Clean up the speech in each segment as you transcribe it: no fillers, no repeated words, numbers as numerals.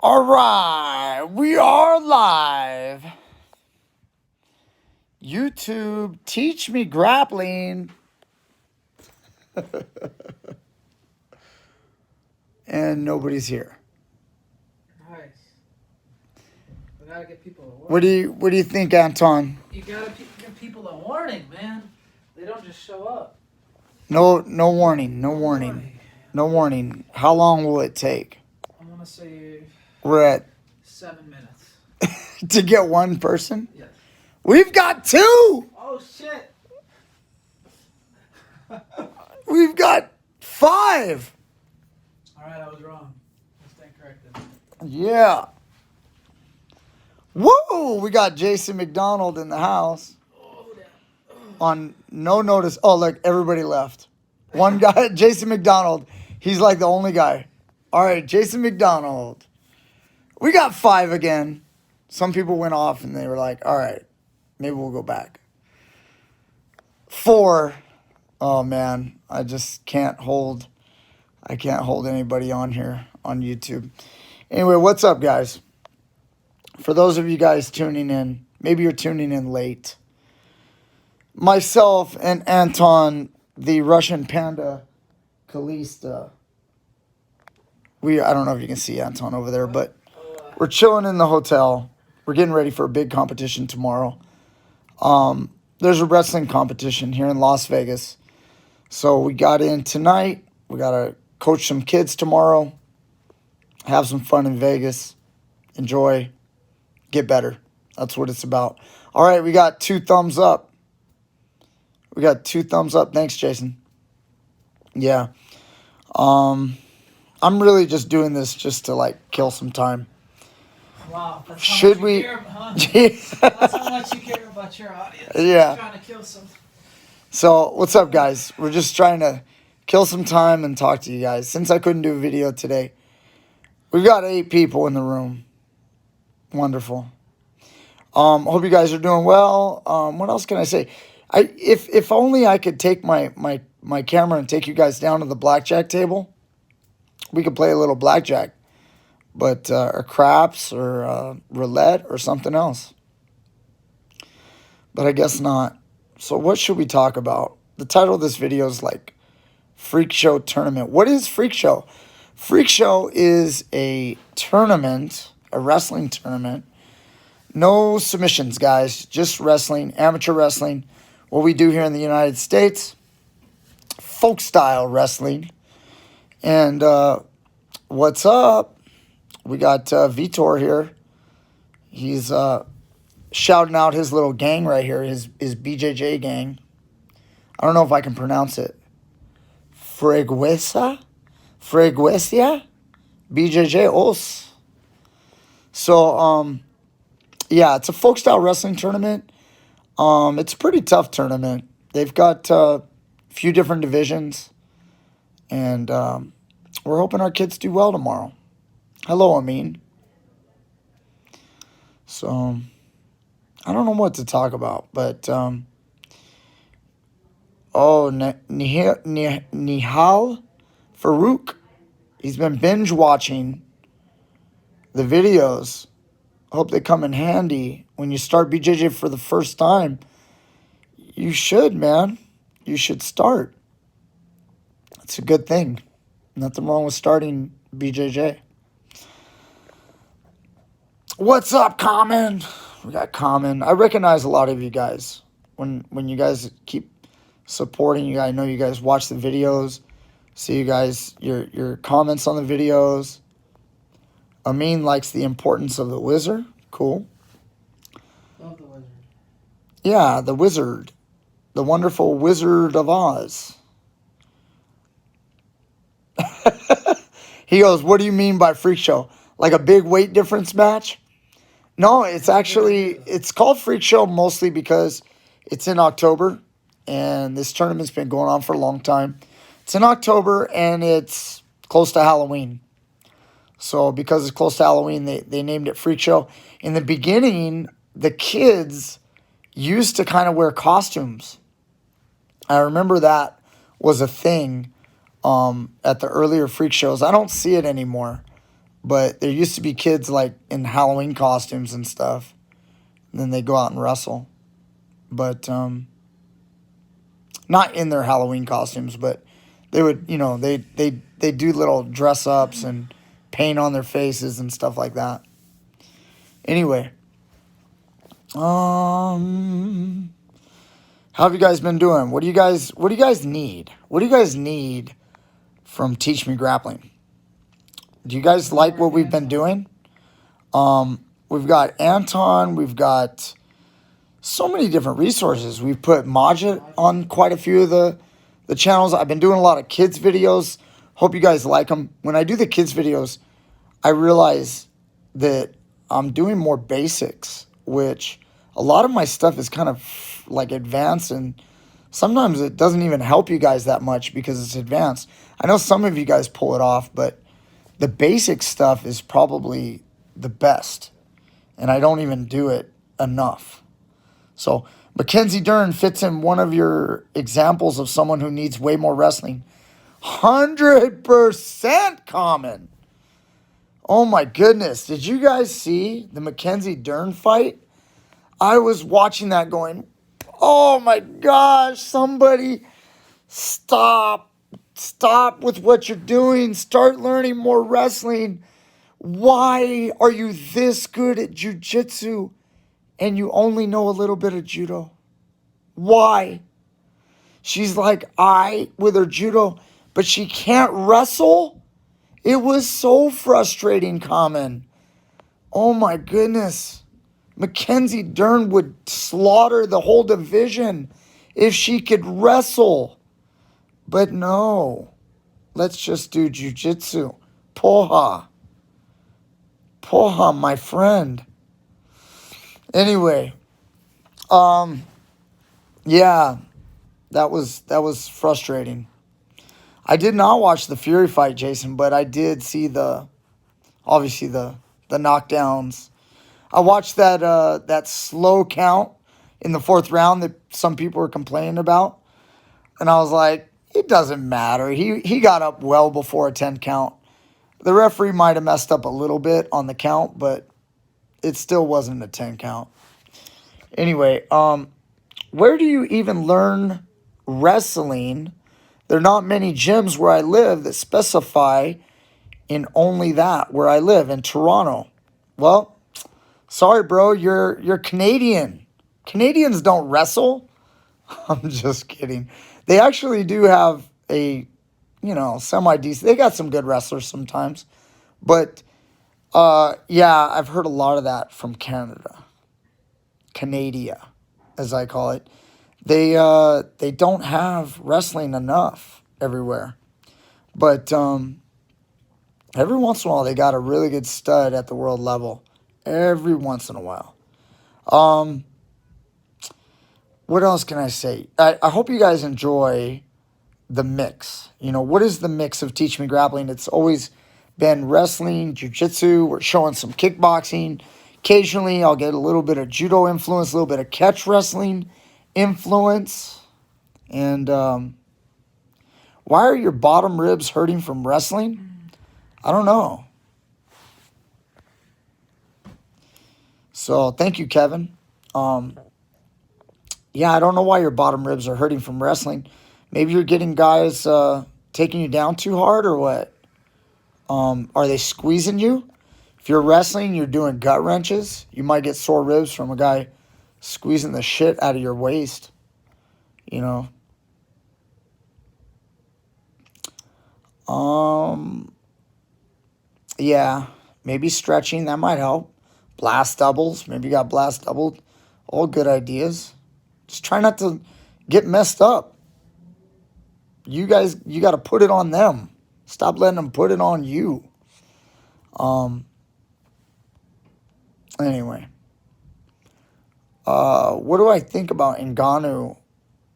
All right, we are live. YouTube, teach me grappling. And nobody's here. Nice. We gotta get people a warning. What do you think, Anton? You gotta give people a warning, man. They don't just show up. No warning. How long will it take? I wanna say We're at 7 minutes. to get one person? Yes. We've got two. Oh shit. We've got 5. Alright, I was wrong. I stand corrected. Yeah. Woo! We got Jason McDonald in the house. Oh, damn. On no notice. Oh, look, everybody left. One guy, Jason McDonald, he's like the only guy. All right, Jason McDonald. We got 5 again. Some people went off and they were like, all right, maybe we'll go back. 4. Oh, man, I just can't hold anybody on here on YouTube. Anyway, what's up, guys? For those of you guys tuning in, maybe you're tuning in late. Myself and Anton, the Russian panda, Kalista. I don't know if you can see Anton over there, but we're chilling in the hotel. We're getting ready for a big competition tomorrow. There's a wrestling competition here in Las Vegas. So we got in tonight. We got to coach some kids tomorrow. Have some fun in Vegas. Enjoy. Get better. That's what it's about. All right, we got 2 thumbs up. Thanks, Jason. Yeah. I'm really just doing this just to kill some time. Wow. That's Should how much we? You care, huh? That's how much you care about your audience. Yeah. You're trying to kill some. So, what's up, guys? We're just trying to kill some time and talk to you guys. Since I couldn't do a video today, we've got 8 people in the room. Wonderful. Hope you guys are doing well. What else can I say? If only I could take my camera and take you guys down to the blackjack table, we could play a little blackjack, but or craps or roulette or something else. But I guess not. So what should we talk about? The title of this video is Freak Show Tournament. What is Freak Show? Freak Show is a tournament, a wrestling tournament. No submissions, guys. Just wrestling, amateur wrestling. What we do here in the United States, folk style wrestling. And what's up? We got Vitor here. He's shouting out his little gang right here, his BJJ gang. I don't know if I can pronounce it. Freguesia? BJJ Os. So, yeah, it's a folk style wrestling tournament. It's a pretty tough tournament. They've got a few different divisions. And we're hoping our kids do well tomorrow. Hello, Amin. So, I don't know what to talk about, but Nihal Farouk, he's been binge watching the videos. Hope they come in handy when you start BJJ for the first time. You should, man. You should start. It's a good thing. Nothing wrong with starting BJJ. What's up, Common? We got Common. I recognize a lot of you guys. When you guys keep supporting, I know you guys watch the videos. See you guys, your comments on the videos. Amin likes the importance of the wizard. Cool. Love the wizard. Yeah, the wizard. The wonderful Wizard of Oz. He goes, what do you mean by freak show? Like a big weight difference match? No, it's called Freak Show mostly because it's in October. And this tournament's been going on for a long time. It's in October and it's close to Halloween. So because it's close to Halloween, they named it Freak Show. In the beginning, the kids used to kind of wear costumes. I remember that was a thing at the earlier Freak Shows. I don't see it anymore. But there used to be kids like in Halloween costumes and stuff. And then they go out and wrestle. But not in their Halloween costumes, but they would, they do little dress ups and paint on their faces and stuff like that. Anyway, how have you guys been doing? What do you guys need? What do you guys need from Teach Me Grappling? Do you guys like what we've been doing? We've got Anton, we've got so many different resources. We've put Majid on quite a few of the channels. I've been doing a lot of kids videos. Hope you guys like them. When I do the kids videos, I realize that I'm doing more basics, which a lot of my stuff is kind of like advanced, and sometimes it doesn't even help you guys that much because it's advanced. I know some of you guys pull it off, but the basic stuff is probably the best, and I don't even do it enough. So Mackenzie Dern fits in one of your examples of someone who needs way more wrestling. 100% common. Oh my goodness. Did you guys see the Mackenzie Dern fight? I was watching that going, oh my gosh, somebody stop. Stop with what you're doing. Start learning more wrestling. Why are you this good at jiu-jitsu and you only know a little bit of judo? Why? She's like, with her judo, but she can't wrestle? It was so frustrating, Common. Oh my goodness. Mackenzie Dern would slaughter the whole division if she could wrestle. But no. Let's just do jiu-jitsu. Poha. Poha, my friend. Anyway, yeah, that was frustrating. I did not watch the Fury fight, Jason, but I did see obviously the knockdowns. I watched that slow count in the fourth round that some people were complaining about, and I was like, it doesn't matter. He got up well before a 10 count. The referee might have messed up a little bit on the count, but it still wasn't a 10 count. Anyway, where do you even learn wrestling? There are not many gyms where I live that specify in only that where I live in Toronto. Well, sorry, bro, you're Canadian. Canadians don't wrestle. I'm just kidding. They actually do have a, semi-decent. They got some good wrestlers sometimes. But, yeah, I've heard a lot of that from Canada. Canada, as I call it. They don't have wrestling enough everywhere. But every once in a while, they got a really good stud at the world level. Every once in a while. What else can I say? I hope you guys enjoy the mix. What is the mix of Teach Me Grappling? It's always been wrestling, jiu-jitsu. We're showing some kickboxing. Occasionally, I'll get a little bit of judo influence, a little bit of catch wrestling influence. And why are your bottom ribs hurting from wrestling? I don't know. So, thank you, Kevin. Yeah, I don't know why your bottom ribs are hurting from wrestling. Maybe you're getting guys taking you down too hard or what? Are they squeezing you? If you're wrestling, you're doing gut wrenches. You might get sore ribs from a guy squeezing the shit out of your waist. Yeah, maybe stretching, that might help. Blast doubles, maybe you got blast doubled. All good ideas. Just try not to get messed up. You guys, you got to put it on them. Stop letting them put it on you. Anyway. What do I think about Ngannou?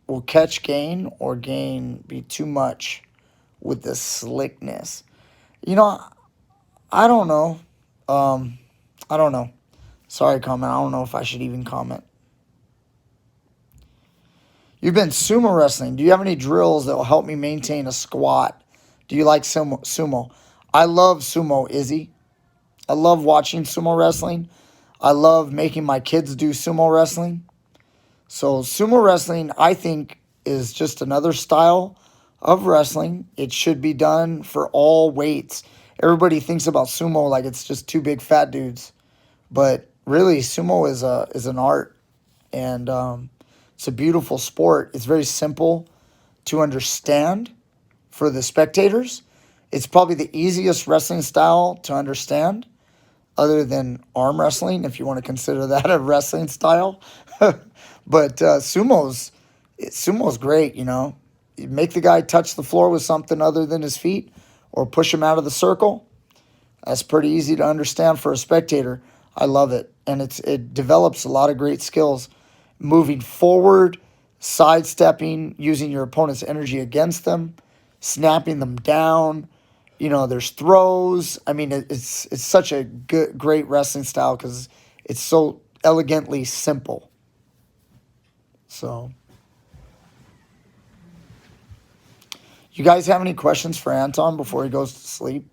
Will catch gain or gain be too much with the slickness? I don't know. I don't know. Sorry, comment. I don't know if I should even comment. You've been sumo wrestling. Do you have any drills that will help me maintain a squat? Do you like sumo? I love sumo, Izzy. I love watching sumo wrestling. I love making my kids do sumo wrestling. So sumo wrestling, I think, is just another style of wrestling. It should be done for all weights. Everybody thinks about sumo like it's just two big fat dudes, but really sumo is an art, and it's a beautiful sport. It's very simple to understand for the spectators. It's probably the easiest wrestling style to understand, other than arm wrestling, if you want to consider that a wrestling style. But sumo's great, you know. You make the guy touch the floor with something other than his feet or push him out of the circle. That's pretty easy to understand for a spectator. I love it. And it develops a lot of great skills. Moving forward, sidestepping, using your opponent's energy against them, snapping them down. You know, there's throws. I mean, it's such a great wrestling style because it's so elegantly simple. So, you guys have any questions for Anton before he goes to sleep?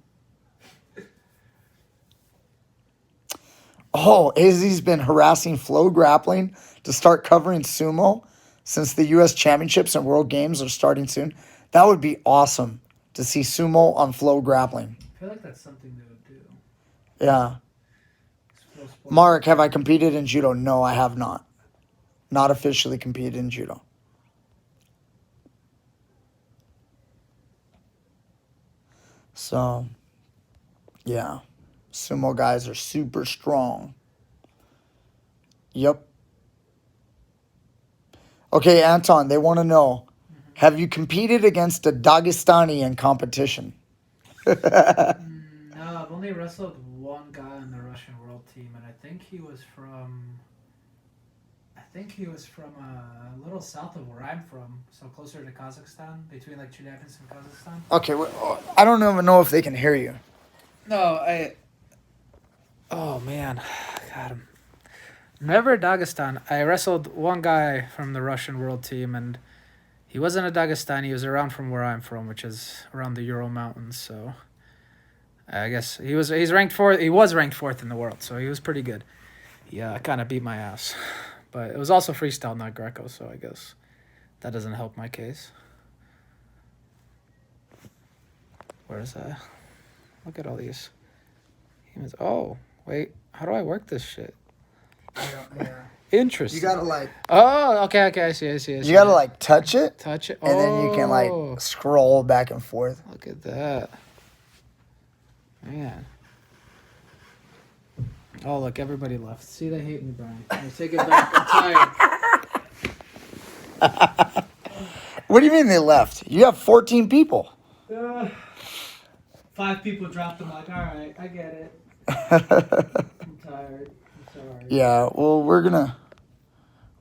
Oh, Izzy's been harassing Flow Grappling to start covering sumo since the U.S. Championships and World Games are starting soon. That would be awesome to see sumo on Flow Grappling. I feel like that's something they would do. Yeah. Mark, have I competed in judo? No, I have not. Not officially competed in judo. So, yeah. Sumo guys are super strong. Yep. Okay, Anton, they want to know, have you competed against a Dagestani in competition? No, I've only wrestled one guy on the Russian world team, and I think he was from a little south of where I'm from, so closer to Kazakhstan, between like Chelyabinsk and Kazakhstan. Okay, I don't even know if they can hear you. No, oh man, God. Never Dagestan. I wrestled one guy from the Russian world team, and he wasn't a Dagestani. He was around from where I'm from, which is around the Ural Mountains. So I guess he's ranked fourth. He was ranked fourth in the world, so he was pretty good. Yeah, kind of beat my ass, but it was also freestyle, not Greco. So I guess that doesn't help my case. Where is that? Look at all these. Oh wait, how do I work this shit? Yeah. Interesting. You gotta like. Oh, okay. I see. You gotta like touch it. Touch it. And then you can like scroll back and forth. Look at that. Man. Oh, look, everybody left. See, they hate me, Brian. I take it back. I'm tired. What do you mean they left? You have 14 people. 5 people dropped them. Like, all right, I get it. I'm tired. I'm sorry. Yeah, well, we're gonna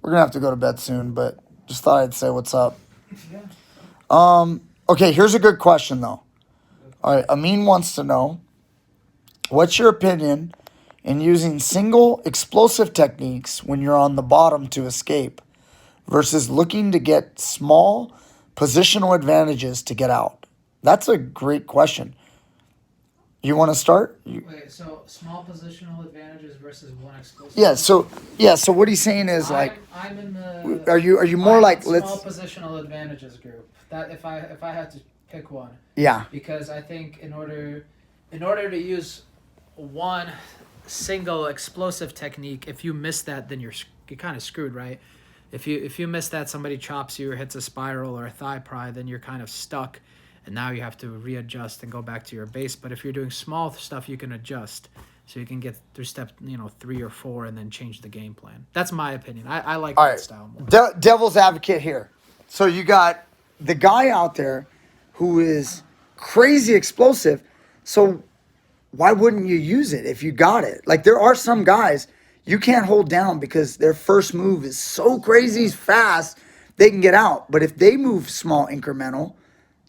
have to go to bed soon, but just thought I'd say what's up. Yeah. Okay, here's a good question though. All right, Amin wants to know, what's your opinion in using single explosive techniques when you're on the bottom to escape versus looking to get small positional advantages to get out? That's a great question. You want to start? Wait, so small positional advantages versus one explosive? So what he's saying is I'm in the. Are you more like small positional advantages group? That if I had to pick one. Yeah. Because I think in order to use one single explosive technique, if you miss that, then you're kind of screwed, right? If you miss that, somebody chops you or hits a spiral or a thigh pry, then you're kind of stuck. And now you have to readjust and go back to your base. But if you're doing small stuff, you can adjust. So you can get through step 3 or 4 and then change the game plan. That's my opinion. I like that style more. Devil's advocate here. So you got the guy out there who is crazy explosive. So why wouldn't you use it if you got it? Like there are some guys you can't hold down because their first move is so crazy fast, they can get out. But if they move small incremental,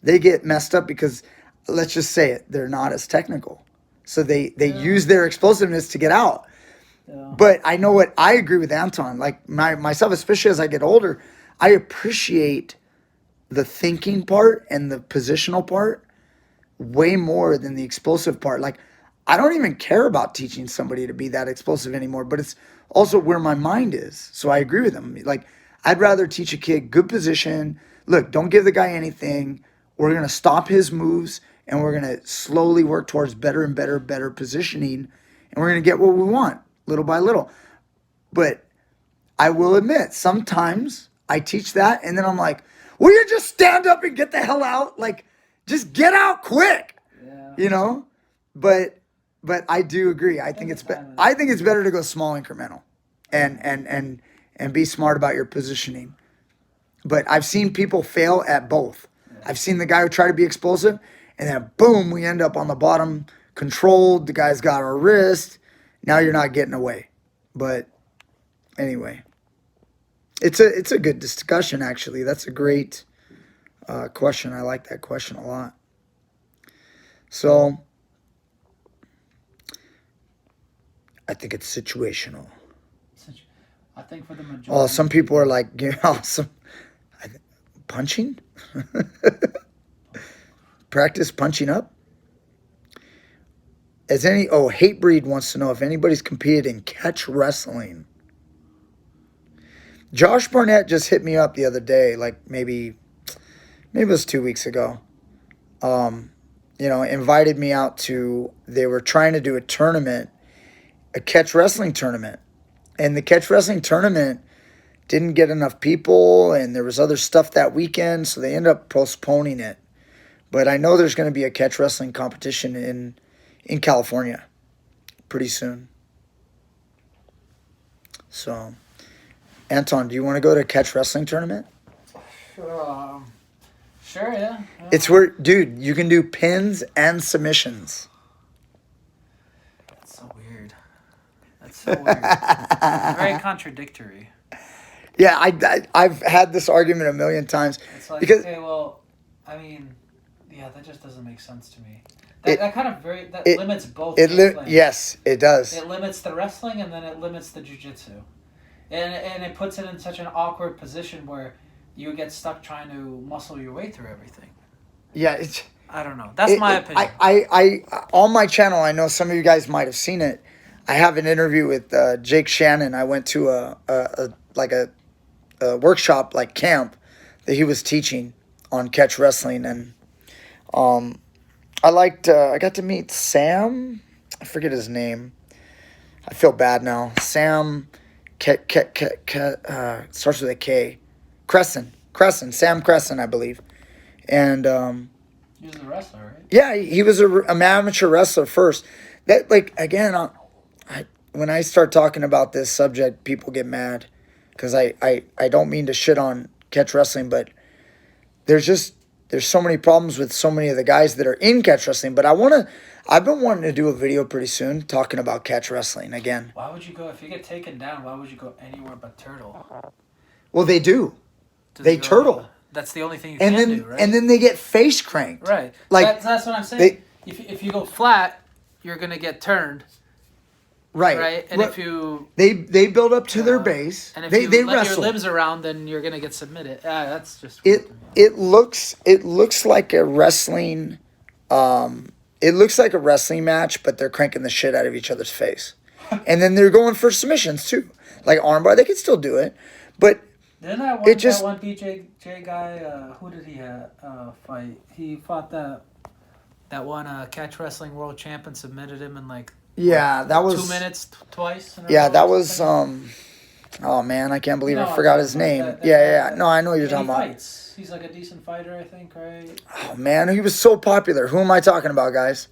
they get messed up because, let's just say it, they're not as technical. So they use their explosiveness to get out. Yeah. But I know what I agree with Anton. Like myself, especially as I get older, I appreciate the thinking part and the positional part way more than the explosive part. Like I don't even care about teaching somebody to be that explosive anymore, but it's also where my mind is. So I agree with him. Like, I'd rather teach a kid good position. Look, don't give the guy anything. We're going to stop his moves and we're going to slowly work towards better and better positioning. And we're going to get what we want little by little. But I will admit, sometimes I teach that and then I'm like, will you just stand up and get the hell out? Like, just get out quick, you know? But I do agree. I think it's better to go small incremental and be smart about your positioning. But I've seen people fail at both. I've seen the guy who tried to be explosive and then boom, we end up on the bottom controlled. The guy's got our wrist. Now you're not getting away. But anyway, it's a good discussion, actually. That's a great question. I like that question a lot. So I think it's situational. I think for the majority. Oh, some people are like, punching? Practice punching up? Hatebreed wants to know if anybody's competed in catch wrestling. Josh Barnett just hit me up the other day, like maybe it was 2 weeks ago. Invited me out they were trying to do a tournament, a catch wrestling tournament. And the catch wrestling tournament didn't get enough people, and there was other stuff that weekend, so they ended up postponing it. But I know there's going to be a catch wrestling competition in California pretty soon. So, Anton, do you want to go to a catch wrestling tournament? Sure, yeah. It's where, dude, you can do pins and submissions. That's so weird. Very contradictory. Yeah, I've had this argument a million times. It's like, because that just doesn't make sense to me. That limits both. Yes, it does. It limits the wrestling and then it limits the jiu-jitsu. And it puts it in such an awkward position where you get stuck trying to muscle your way through everything. Yeah, I don't know. That's my opinion. I on my channel, I know some of you guys might have seen it. I have an interview with Jake Shannon. I went to a workshop, like camp, that he was teaching on catch wrestling, and I got to meet Sam. I forget his name. I feel bad now. Sam starts with a K. Crescent, Sam Crescent, I believe. And he was a wrestler, right? Yeah, he was an amateur wrestler first. That, like, again, when I start talking about this subject, people get mad because I don't mean to shit on catch wrestling, but there's so many problems with so many of the guys that are in catch wrestling. But I've been wanting to do a video pretty soon talking about catch wrestling again. Why would you go, if you get taken down, why would you go anywhere but turtle? Well, they do. They turtle. That's the only thing you can do, right? And then they get face cranked. Right. Like, that's what I'm saying. If you go flat, you're going to get turned. Right. Right. And if you they build up to their base, and if they let wrestle. your limbs around, then you're gonna get submitted. That's just it looks like a wrestling it looks like a wrestling match, but they're cranking the shit out of each other's face. And then they're going for submissions too. Like armbar, they can still do it. But didn't that one BJJ guy, who did he fight? He fought that one catch wrestling world champ and submitted him in like that was 2 minutes twice. That was oh man, I can't believe I forgot his name. No, I know what you're talking about. Fights. He's like a decent fighter, I think, right? Oh man, he was so popular. Who am I talking about, guys?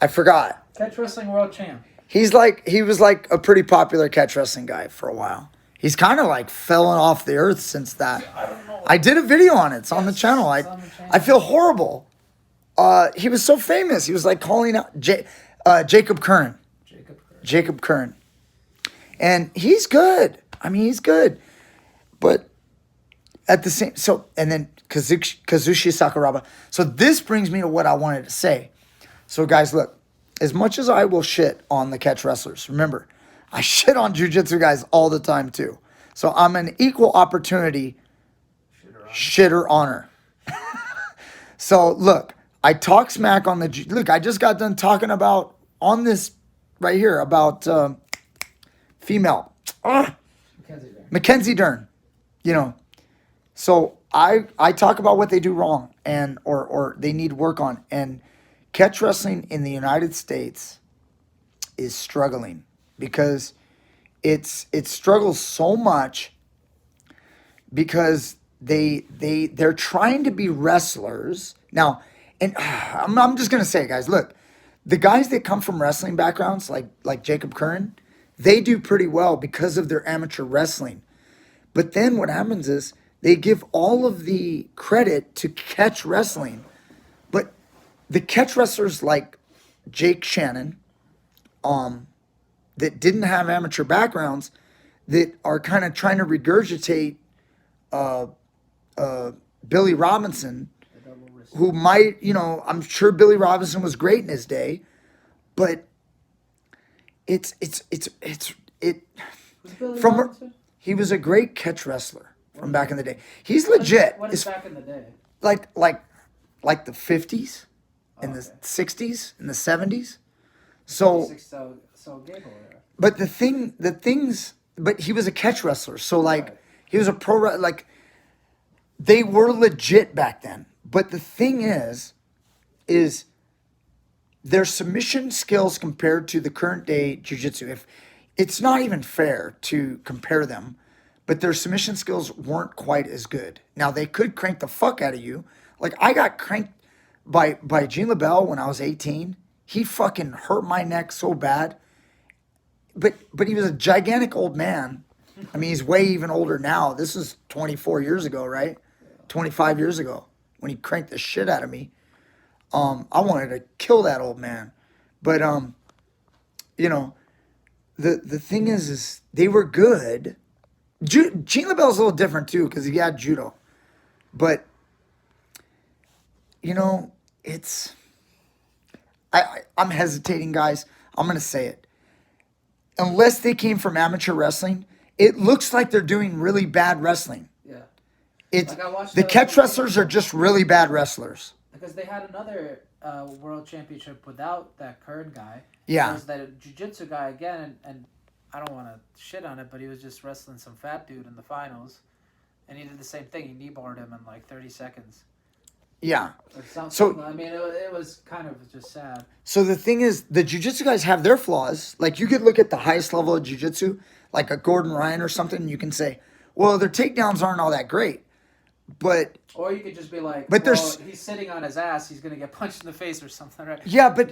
I forgot. Catch wrestling world champ. He was like a pretty popular catch wrestling guy for a while. He's kind of like fallen off the earth since that. I don't know. I did a video on it. It's on the channel. I feel horrible. He was so famous. He was like calling out Jacob Kern. Jacob Kern. And he's good. I mean, he's good. But at the same... and then Kazushi Sakuraba. So this brings me to what I wanted to say. So guys, look. As much as I will shit on the catch wrestlers, remember, I shit on jiu-jitsu guys all the time too. So I'm an equal opportunity shitter honor. So look, I talk smack on look, I just got done talking about on this right here about female. Mackenzie Dern. You know, so I talk about what they do wrong and or they need work on. And catch wrestling in the United States is struggling because it struggles so much because they're trying to be wrestlers now. And I'm just gonna say, guys, look, the guys that come from wrestling backgrounds like Jacob Curran, they do pretty well because of their amateur wrestling. But then what happens is they give all of the credit to catch wrestling. But the catch wrestlers like Jake Shannon, that didn't have amateur backgrounds, that are kind of trying to regurgitate Billy Robinson, who might, I'm sure Billy Robinson was great in his day, but it Who's Billy from Robinson? he was a great catch wrestler from back in the day. He's legit. What is back in the day? Like the 50s and the 60s and the 70s. So Gable era. but but he was a catch wrestler. So Right. he was a they were legit back then. But the thing is their submission skills compared to the current day jiu-jitsu. If it's not even fair to compare them, but their submission skills weren't quite as good. Now they could crank the fuck out of you. Like I got cranked by Gene LaBelle when I was 18. He fucking hurt my neck so bad. But he was a gigantic old man. I mean, he's way even older now. This is 24 years ago, right? 25 years ago when he cranked the shit out of me. I wanted to kill that old man. But the thing is they were good. Gene LaBelle's a little different too because he had judo. But it's I'm hesitating, guys. I'm gonna say it. Unless they came from amateur wrestling, it looks like they're doing really bad wrestling. Yeah. It's Like I watched the catch wrestlers are just really bad wrestlers. Because they had another world championship without that Curran guy. Yeah. There was that jiu-jitsu guy again, and I don't want to shit on it, but he was just wrestling some fat dude in the finals, and he did the same thing. He knee-barred him in like 30 seconds. Yeah. So I mean, it was kind of just sad. So the thing is, the jiu-jitsu guys have their flaws. Like you could look at the highest level of jiu-jitsu, like a Gordon Ryan or something, and you can say, well, their takedowns aren't all that great. But or you could just be like, but well, there's he's sitting on his ass, he's gonna get punched in the face or something, right? Yeah, but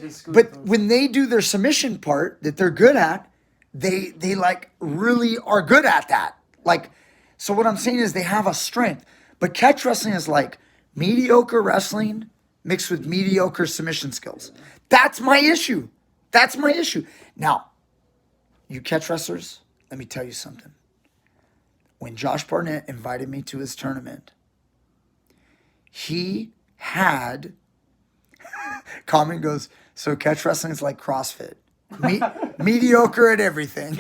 when they do their submission part that they're good at, they like really are good at that. Like, so what I'm saying is they have a strength. But catch wrestling is like mediocre wrestling mixed with mediocre submission skills. That's my issue. That's my issue. Now, you catch wrestlers, let me tell you something. When Josh Barnett invited me to his tournament, he had, Common goes, so catch wrestling is like CrossFit. Mediocre at everything.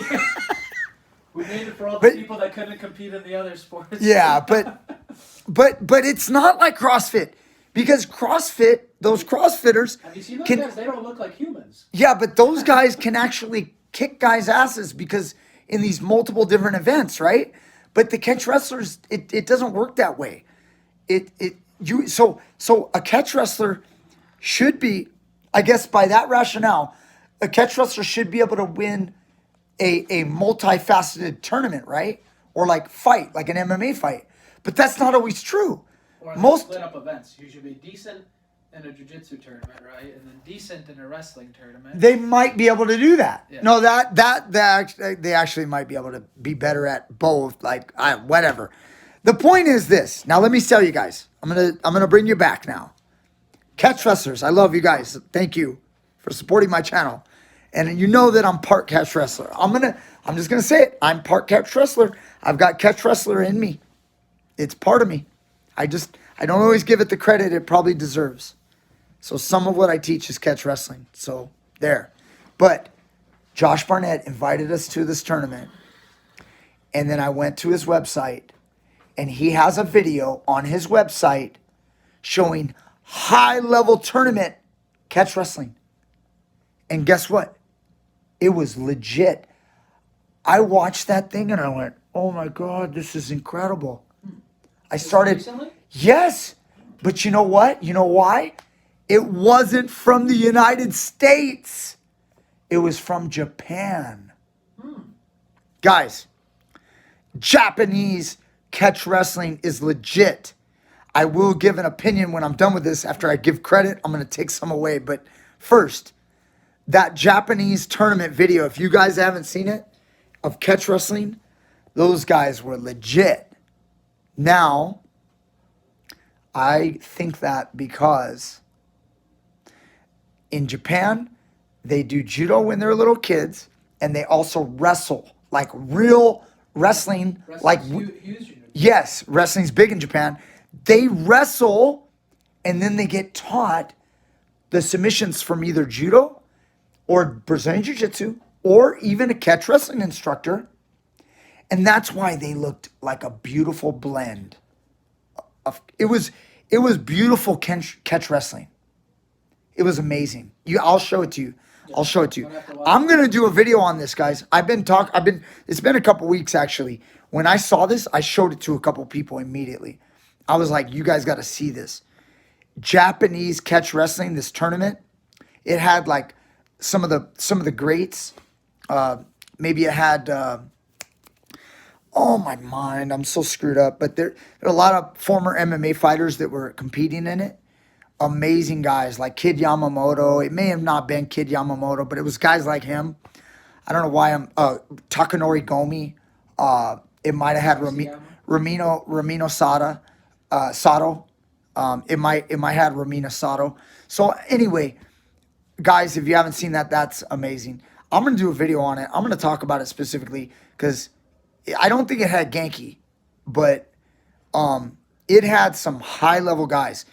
We made it for all the people that couldn't compete in the other sports. Yeah, but it's not like CrossFit. Because CrossFit, those CrossFitters Have you seen those guys? They don't look like humans. Yeah, but those guys can actually kick guys' asses because in these multiple different events, right? But the catch wrestlers, it doesn't work that way. So a catch wrestler should be, I guess by that rationale, a catch wrestler should be able to win a multifaceted tournament, right? Or like fight, like an MMA fight. But that's not always true. Or Most split up events. You should be decent in a jiu-jitsu tournament, right? And then decent in a wrestling tournament. They might be able to do that. Yeah. No, they actually might be able to be better at both. Like whatever. The point is this. Now let me tell you guys. I'm gonna bring you back now. Catch wrestlers, I love you guys. Thank you for supporting my channel. And you know that I'm part catch wrestler. I'm just gonna say it. I'm part catch wrestler. I've got catch wrestler in me. It's part of me. I don't always give it the credit it probably deserves. So some of what I teach is catch wrestling. So there. But Josh Barnett invited us to this tournament. And then I went to his website. And he has a video on his website showing high-level tournament catch wrestling. And guess what? It was legit. I watched that thing and I went, oh my God, this is incredible. I started, Recently? yes, but you know what? You know why? It wasn't from the United States. It was from Japan. Guys, Japanese catch wrestling is legit. I will give an opinion when I'm done with this. After I give credit, I'm going to take some away. But first, that Japanese tournament video, if you guys haven't seen it, of catch wrestling, those guys were legit. Now, I think that because in Japan, they do judo when they're little kids, and they also wrestle, like real wrestling. Yes, wrestling's big in Japan. They wrestle, and then they get taught the submissions from either judo or Brazilian Jiu-Jitsu or even a catch wrestling instructor. And that's why they looked like a beautiful blend. It was beautiful catch wrestling. It was amazing. I'll show it to you. I'll show it to you. I'm gonna do a video on this, guys. It's been a couple weeks actually. When I saw this, I showed it to a couple people immediately. I was like, you guys got to see this. Japanese catch wrestling, this tournament, it had like some of the greats. Maybe it had oh my mind, I'm so screwed up. But there are a lot of former MMA fighters that were competing in it. Amazing guys like Kid Yamamoto. It may have not been Kid Yamamoto, but it was guys like him. I don't know why Takanori Gomi. It might have had Ramino Sato. It might have Ramina Sato. So anyway, guys, if you haven't seen that, that's amazing. I'm gonna do a video on it. I'm gonna talk about it specifically because I don't think it had Genki, but it had some high level guys,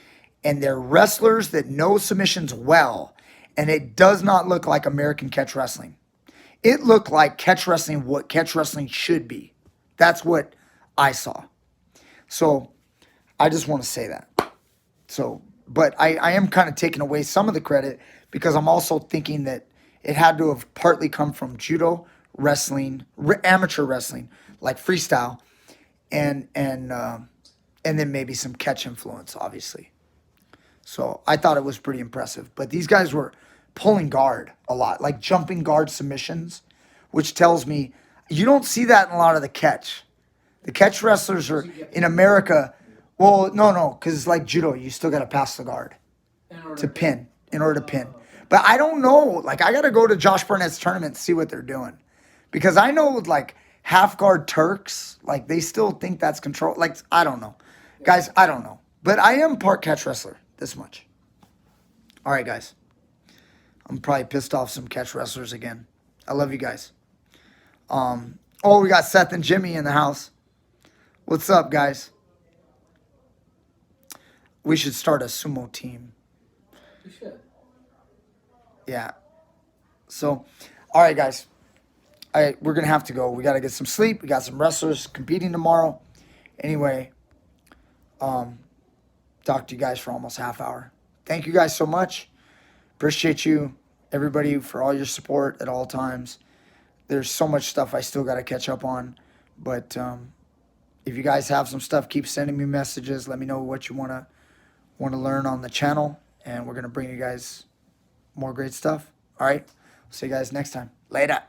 and they're wrestlers that know submissions well, and it does not look like American catch wrestling. It looked like catch wrestling, what catch wrestling should be. That's what I saw. So I just want to say that. So, but I am kind of taking away some of the credit because I'm also thinking that it had to have partly come from judo, wrestling, amateur wrestling, like freestyle, and then maybe some catch influence, obviously. So I thought it was pretty impressive. But these guys were pulling guard a lot, like jumping guard submissions, which tells me you don't see that in a lot of the catch. The catch wrestlers are in America. Well, no, because it's like judo. You still got to pass the guard to pin, in order to pin. But I don't know. Like, I got to go to Josh Burnett's tournament and see what they're doing. Because I know, like, half guard Turks, like, they still think that's control. Like, I don't know. Guys, I don't know. But I am part catch wrestler, this much. All right, guys. I'm probably pissed off some catch wrestlers again. I love you guys. Oh, we got Seth and Jimmy in the house. What's up, guys? We should start a sumo team. We should. Yeah. So, all right, guys. We're going to have to go. We got to get some sleep. We got some wrestlers competing tomorrow. Anyway, talk to you guys for almost half hour. Thank you guys so much. Appreciate you, everybody, for all your support at all times. There's so much stuff I still got to catch up on. But if you guys have some stuff, keep sending me messages. Let me know what you want to learn on the channel. And we're going to bring you guys more great stuff. All right. See you guys next time. Later.